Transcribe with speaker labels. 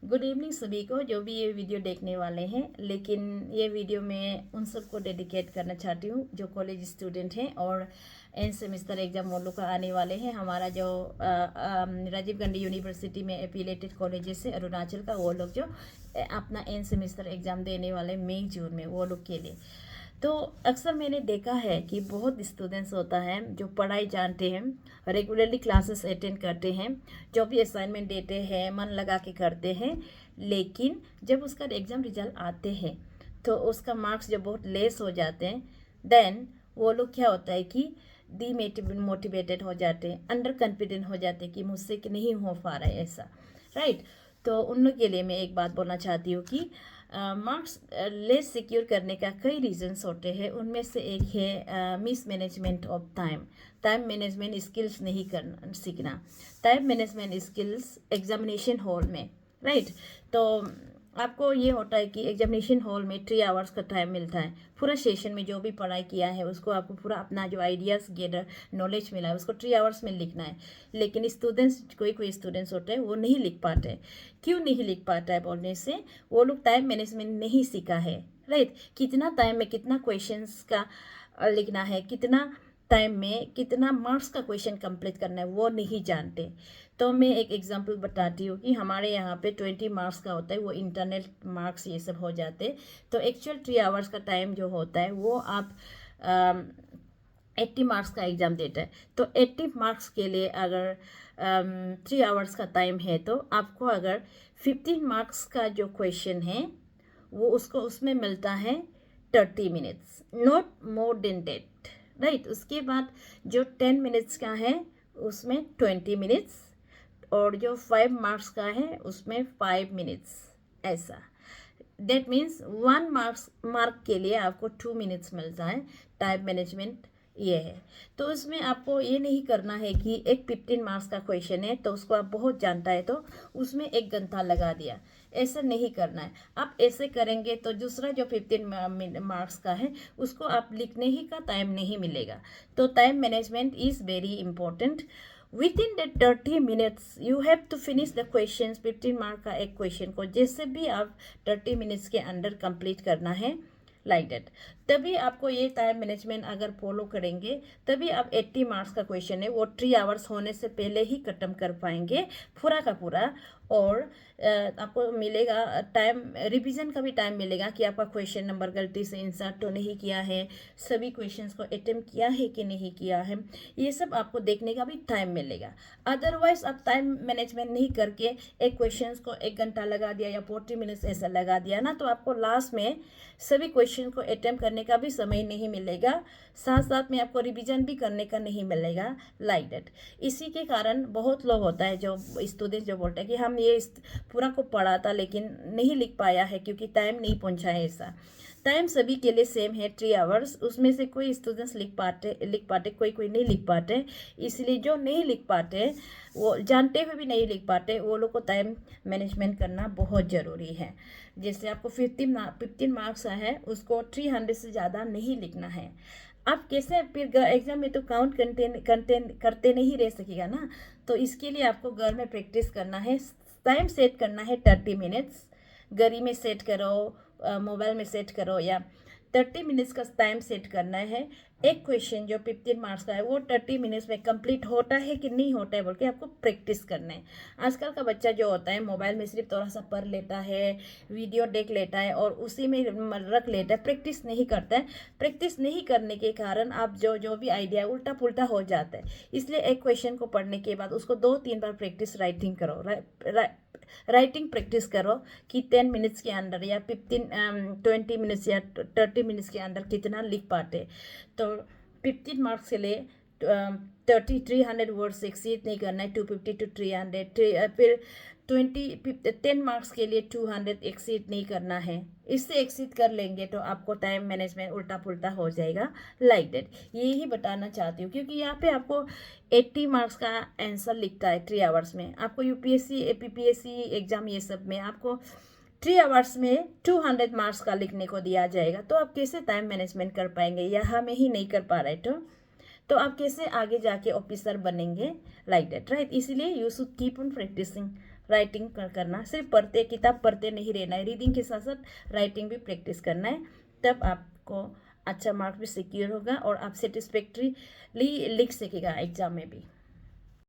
Speaker 1: Good evening सभी को जो भी ये वीडियो देखने वाले हैं। लेकिन ये वीडियो मैं उन सबको डेडिकेट करना चाहती हूँ जो कॉलेज स्टूडेंट हैं और एंड सेमेस्टर एग्जाम वो लोग का आने वाले हैं। हमारा जो राजीव गांधी यूनिवर्सिटी में एफिलेटेड कॉलेजेस है अरुणाचल का, वो लोग जो अपना एंड सेमेस्टर एग्जाम देने वाले मई जून में, वो लोग के लिए। तो अक्सर मैंने देखा है कि बहुत स्टूडेंट्स होता है जो पढ़ाई जानते हैं, रेगुलरली क्लासेस अटेंड करते हैं, जो भी असाइनमेंट देते हैं मन लगा के करते हैं, लेकिन जब उसका एग्ज़ाम रिजल्ट आते हैं तो उसका मार्क्स जब बहुत लेस हो जाते हैं, देन वो लोग क्या होता है कि मोटिवेटेड हो जाते हैं, अंडर कॉन्फिडेंट हो जाते हैं कि मुझसे कि नहीं हो पा रहा है ऐसा, राइट। तो उन लोग के लिए मैं एक बात बोलना चाहती हूँ कि मार्क्स लेस सिक्योर करने का कई रीजंस होते हैं। उनमें से एक है miss management of time, time management skills नहीं करना सीखना, time management skills examination hall में, राइट। तो आपको ये होता है कि एग्जामिनेशन हॉल में 3 आवर्स का टाइम मिलता है, पूरा सेशन में जो भी पढ़ाई किया है उसको आपको पूरा अपना जो आइडियाज़ गेदर नॉलेज मिला है उसको 3 आवर्स में लिखना है। लेकिन स्टूडेंट्स, कोई कोई स्टूडेंट्स होते हैं वो नहीं लिख पाते। क्यों नहीं लिख पाता है बोलने से, वो लोग टाइम मैनेजमेंट नहीं सीखा है, राइट। कितना टाइम में कितना क्वेश्चंस का लिखना है, कितना टाइम में कितना मार्क्स का क्वेश्चन कंप्लीट करना है वो नहीं जानते। तो मैं एक एग्जांपल बताती हूँ कि हमारे यहाँ पे 20 मार्क्स का होता है, वो इंटरनल मार्क्स ये सब हो जाते। तो एक्चुअल 3 आवर्स का टाइम जो होता है वो आप 80 मार्क्स का एग्ज़ाम देता है। तो 80 मार्क्स के लिए अगर 3 आवर्स का टाइम है तो आपको अगर 15 मार्क्स का जो क्वेश्चन है वो उसको उसमें मिलता है 30 minutes, not more than that, right. उसके बाद जो 10 मिनट्स का है उसमें 20 मिनट्स, और जो 5 मार्क्स का है उसमें 5 मिनट्स, ऐसा। दैट मीन्स 1 मार्क के लिए आपको 2 मिनट्स मिलता है। टाइम मैनेजमेंट ये है। तो उसमें आपको ये नहीं करना है कि एक 15 मार्क्स का क्वेश्चन है तो उसको आप बहुत जानता है तो उसमें 1 घंटा लगा दिया, ऐसा नहीं करना है। आप ऐसे करेंगे तो दूसरा जो 15 मार्क्स का है उसको आप लिखने ही का टाइम नहीं मिलेगा। तो time management is very important. Within that 30 minutes you have to finish the question. 15 mark का एक क्वेश्चन को जैसे भी आप 30 मिनट्स के अंदर कंप्लीट करना है, लाइक दैट। तभी आपको ये टाइम मैनेजमेंट अगर फॉलो करेंगे तभी आप 80 मार्क्स का क्वेश्चन है वो 3 आवर्स होने से पहले ही खत्म कर पाएंगे पूरा का पूरा। और आपको मिलेगा टाइम, रिवीजन का भी टाइम मिलेगा कि आपका क्वेश्चन नंबर गलती से इंसर्ट तो नहीं किया है, सभी क्वेश्चंस को अटेम्प्ट किया है कि नहीं किया है, ये सब आपको देखने का भी टाइम मिलेगा। अदरवाइज आप टाइम मैनेजमेंट नहीं करके एक क्वेश्चन को 1 घंटा लगा दिया या 40 मिनट्स ऐसा लगा दिया ना, तो आपको लास्ट में सभी क्वेश्चन को अटेम्प्ट करने का भी समय नहीं मिलेगा, साथ साथ में आपको रिवीजन भी करने का नहीं मिलेगा, लाइक दैट। इसी के कारण बहुत लोग होता है जो स्टूडेंट जो बोलते हैं कि हम ये पूरा को पढ़ा था लेकिन नहीं लिख पाया है क्योंकि टाइम नहीं पहुंचा है। ऐसा टाइम सभी के लिए सेम है 3 आवर्स, उसमें से कोई स्टूडेंट्स लिख पाते कोई कोई नहीं लिख पाते। इसलिए जो नहीं लिख पाते, वो जानते हुए भी नहीं लिख पाते, वो लोग को टाइम मैनेजमेंट करना बहुत ज़रूरी है। जैसे आपको 15 मार्क्स है उसको 300 से ज़्यादा नहीं लिखना है। आप कैसे फिर एग्जाम में तो काउंट करते नहीं रह सकेगा ना। तो इसके लिए आपको घर में प्रैक्टिस करना है, टाइम सेट करना है 30 मिनट्स। घड़ी में सेट करो, मोबाइल में सेट करो, या 30 मिनट्स का टाइम सेट करना है। एक क्वेश्चन जो 15 मार्क्स का है वो 30 मिनट्स में कंप्लीट होता है कि नहीं होता है बोल के आपको प्रैक्टिस करना है। आजकल का बच्चा जो होता है मोबाइल में सिर्फ थोड़ा सा पढ़ लेता है, वीडियो देख लेता है और उसी में रख लेता है, प्रैक्टिस नहीं करता है। प्रैक्टिस नहीं करने के कारण आप जो भी आइडिया उल्टा पुल्टा हो जाता है। इसलिए एक क्वेश्चन को पढ़ने के बाद उसको 2-3 बार प्रैक्टिस राइटिंग करो, राइटिंग प्रैक्टिस करो कि 10 मिनट्स के अंदर या 20 मिनट्स या 30 मिनट्स के अंदर कितना लिख पाते। तो 15 मार्क्स के लिए 300 वर्ड्स एक्सीड नहीं करना है, 250 to 300। फिर 10 मार्क्स के लिए 200 एक्सीड नहीं करना है। इससे एक्सीड कर लेंगे तो आपको टाइम मैनेजमेंट उल्टा पुल्टा हो जाएगा, लाइक दैट। यही बताना चाहती हूँ क्योंकि यहाँ पे आपको 80 मार्क्स का आंसर लिखता है 3 आवर्स में। आपको यूपीएससी एपीपीएससी एग्जाम ये सब में आपको 3 आवर्स में 200 मार्क्स का लिखने को दिया जाएगा। तो आप कैसे टाइम मैनेजमेंट कर पाएंगे, यहाँ में ही नहीं कर पा रहे तो आप कैसे आगे जाके ऑफिसर बनेंगे, लाइक दैट, राइट। इसीलिए you should keep on practising, writing करना, सिर्फ पढ़ते किताब पढ़ते नहीं रहना है, रीडिंग के साथ साथ राइटिंग भी प्रैक्टिस करना है, तब आपको अच्छा मार्क्स भी सिक्योर होगा और आप सेटिस्फैक्ट्रीली लिख सकेगा एग्जाम में भी।